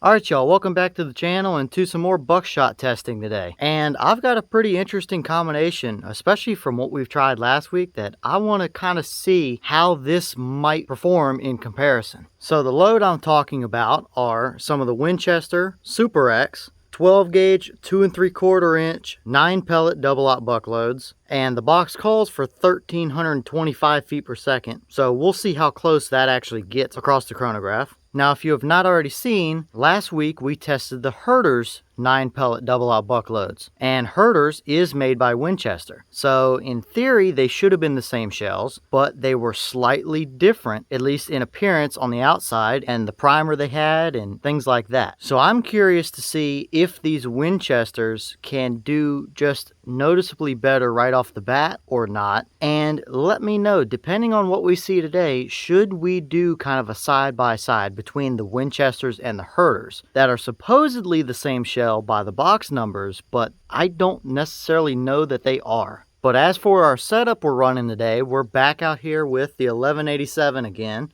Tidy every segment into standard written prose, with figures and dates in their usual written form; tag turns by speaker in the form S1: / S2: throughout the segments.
S1: Alright y'all, welcome back to the channel and to some more buckshot testing today. And I've got a pretty interesting combination, especially from what we've tried last week, that I want to kind of see how this might perform in comparison. So the load I'm talking about are some of the Winchester Super X 12 gauge 2 3/4 inch 9 pellet double aught buck loads, and the box calls for 1,325 feet per second, so we'll see how close that actually gets across the chronograph. Now, if you have not already seen, last week we tested the Herder's 9 pellet double aught buck loads, and Herder's is made by Winchester, so in theory they should have been the same shells, but they were slightly different, at least in appearance on the outside and the primer they had and things like that. So I'm curious to see if these Winchesters can do just noticeably better right off the bat or not, and let me know, depending on what we see today, should we do kind of a side-by-side between the Winchesters and the Herder's that are supposedly the same shell by the box numbers, but I don't necessarily know that they are. But as for our setup we're running today, we're back out here with the 1187 again,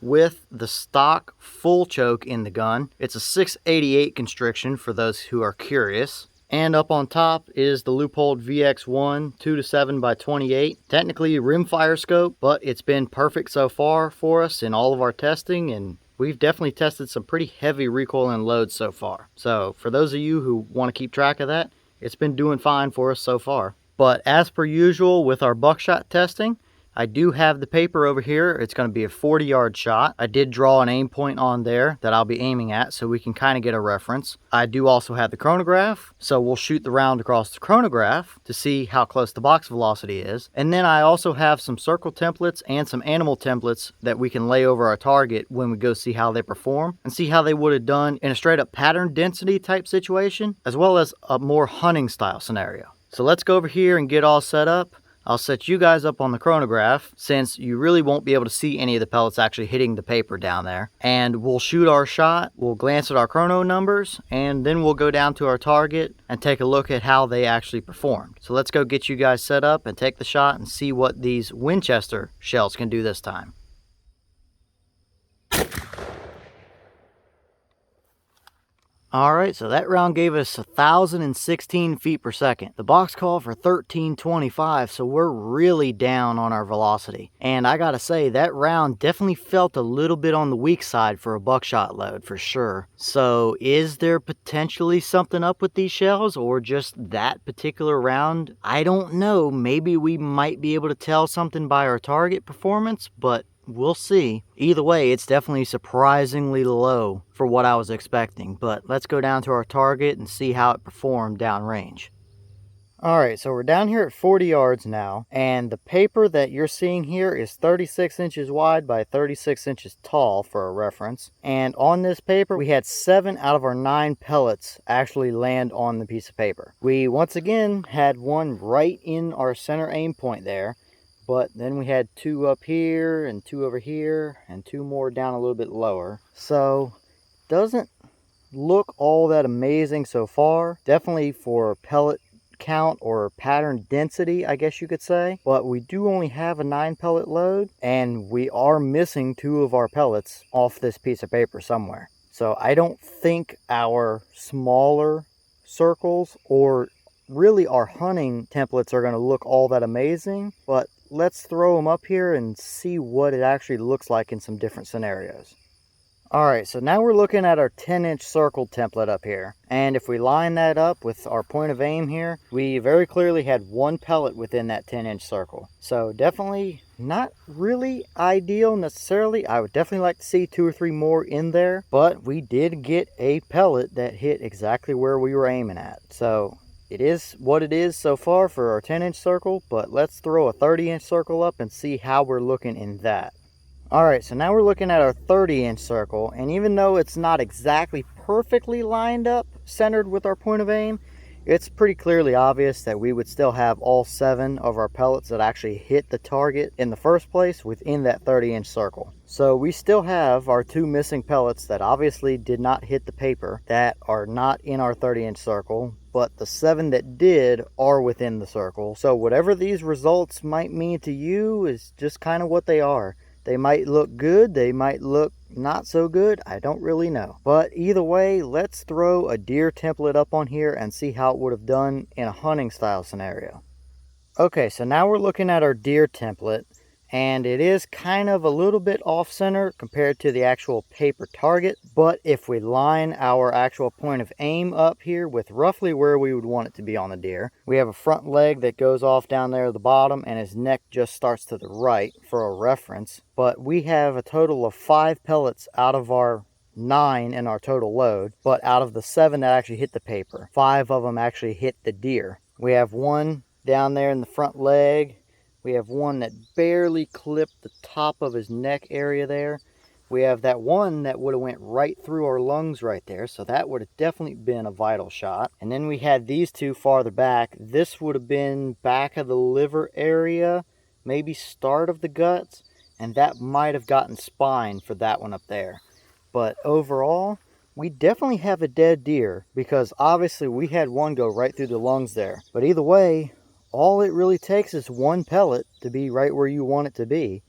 S1: with the stock full choke in the gun. It's a 688 constriction for those who are curious. And up on top is the Leupold VX1 2-7x28. Technically rimfire scope, but it's been perfect so far for us in all of our testing, and we've definitely tested some pretty heavy recoil and loads so far. So for those of you who want to keep track of that, it's been doing fine for us so far. But as per usual with our buckshot testing, I do have the paper over here. It's going to be a 40-yard shot. I did draw an aim point on there that I'll be aiming at so we can kind of get a reference. I do also have the chronograph, so we'll shoot the round across the chronograph to see how close the box velocity is. And then I also have some circle templates and some animal templates that we can lay over our target when we go see how they perform and see how they would have done in a straight up pattern density type situation, as well as a more hunting style scenario. So let's go over here and get all set up. I'll set you guys up on the chronograph since you really won't be able to see any of the pellets actually hitting the paper down there. And we'll shoot our shot, we'll glance at our chrono numbers, and then we'll go down to our target and take a look at how they actually performed. So let's go get you guys set up and take the shot and see what these Winchester shells can do this time. Alright, so that round gave us 1,016 feet per second. The box called for 1,325, so we're really down on our velocity. And I gotta say, that round definitely felt a little bit on the weak side for a buckshot load, for sure. So is there potentially something up with these shells, or just that particular round? I don't know. Maybe we might be able to tell something by our target performance, but we'll see. Either way, it's definitely surprisingly low for what I was expecting, but let's go down to our target and see how it performed downrange. Alright, so we're down here at 40 yards now, and the paper that you're seeing here is 36 inches wide by 36 inches tall for a reference. And on this paper, we had 7 out of our 9 pellets actually land on the piece of paper. We once again had one right in our center aim point there, but then we had 2 up here and 2 over here and 2 more down a little bit lower. So doesn't look all that amazing so far. Definitely for pellet count or pattern density, I guess you could say. But we do only have a 9 pellet load, and we are missing 2 of our pellets off this piece of paper somewhere. So I don't think our smaller circles or really our hunting templates are going to look all that amazing, but let's throw them up here and see what it actually looks like in some different scenarios. Alright, so now we're looking at our 10-inch circle template up here. And if we line that up with our point of aim here, we very clearly had 1 pellet within that 10-inch circle. So definitely not really ideal necessarily. I would definitely like to see 2 or 3 more in there. But we did get a pellet that hit exactly where we were aiming at. So it is what it is so far for our 10-inch circle, but let's throw a 30-inch circle up and see how we're looking in that. Alright, so now we're looking at our 30-inch circle, and even though it's not exactly perfectly lined up, centered with our point of aim, it's pretty clearly obvious that we would still have all 7 of our pellets that actually hit the target in the first place within that 30-inch circle. So we still have our 2 missing pellets that obviously did not hit the paper that are not in our 30-inch circle, but the 7 that did are within the circle. So whatever these results might mean to you is just kind of what they are. They might look good, they might look not so good, I don't really know. But either way, let's throw a deer template up on here and see how it would have done in a hunting style scenario. Okay, so now we're looking at our deer template, and it is kind of a little bit off center compared to the actual paper target. But if we line our actual point of aim up here with roughly where we would want it to be on the deer, we have a front leg that goes off down there at the bottom, and his neck just starts to the right for a reference. But we have a total of 5 pellets out of our 9 in our total load, but out of the 7 that actually hit the paper, 5 of them actually hit the deer. We have one down there in the front leg. We have one that barely clipped the top of his neck area there. We have that one that would have went right through our lungs right there, so that would have definitely been a vital shot. And then we had these two farther back. This would have been back of the liver area, maybe start of the guts, and that might have gotten spine for that one up there. But overall, we definitely have a dead deer, because obviously we had one go right through the lungs there. But either way, all it really takes is one pellet to be right where you want it to be.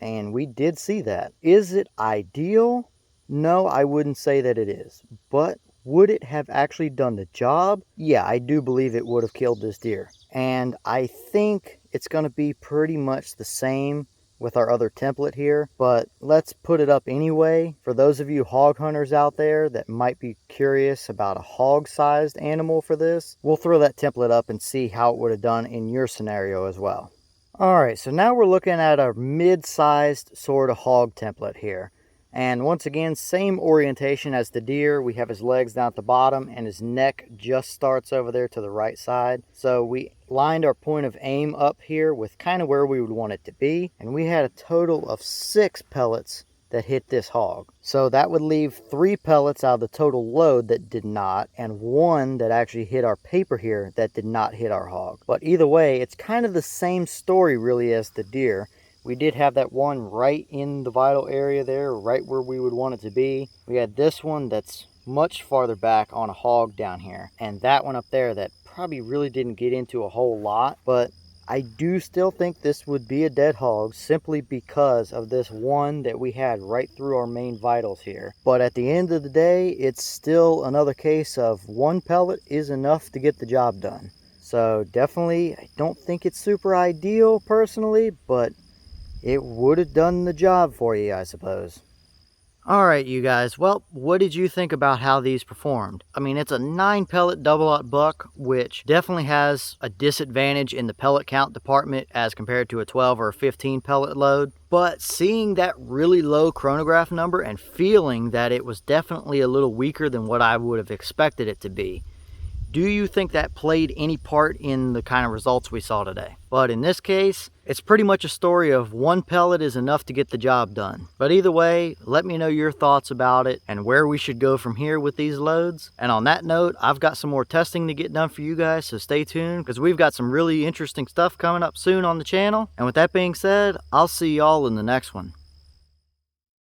S1: And we did see that. Is it ideal? No, I wouldn't say that it is. But would it have actually done the job? Yeah, I do believe it would have killed this deer. And I think it's going to be pretty much the same with our other template here, but let's put it up anyway. For those of you hog hunters out there that might be curious about a hog-sized animal for this, we'll throw that template up and see how it would have done in your scenario as well. Alright, so now we're looking at a mid-sized sort of hog template here. And once again, same orientation as the deer. We have his legs down at the bottom and his neck just starts over there to the right side. So we lined our point of aim up here with kind of where we would want it to be. And we had a total of 6 pellets that hit this hog. So that would leave 3 pellets out of the total load that did not, and 1 that actually hit our paper here that did not hit our hog. But either way, it's kind of the same story really as the deer. We did have that one right in the vital area there, right where we would want it to be. We had this one that's much farther back on a hog down here, and that one up there that probably really didn't get into a whole lot. But I do still think this would be a dead hog simply because of this one that we had right through our main vitals here. But at the end of the day, it's still another case of 1 pellet is enough to get the job done. So definitely, I don't think it's super ideal personally, but it would have done the job for you, I suppose. Alright, you guys, well, what did you think about how these performed? I mean, it's a 9 pellet double-aught buck, which definitely has a disadvantage in the pellet count department as compared to a 12 or a 15 pellet load. But seeing that really low chronograph number and feeling that it was definitely a little weaker than what I would have expected it to be, do you think that played any part in the kind of results we saw today? But in this case, it's pretty much a story of 1 pellet is enough to get the job done. But either way, let me know your thoughts about it and where we should go from here with these loads. And on that note, I've got some more testing to get done for you guys, so stay tuned because we've got some really interesting stuff coming up soon on the channel. And with that being said, I'll see y'all in the next one.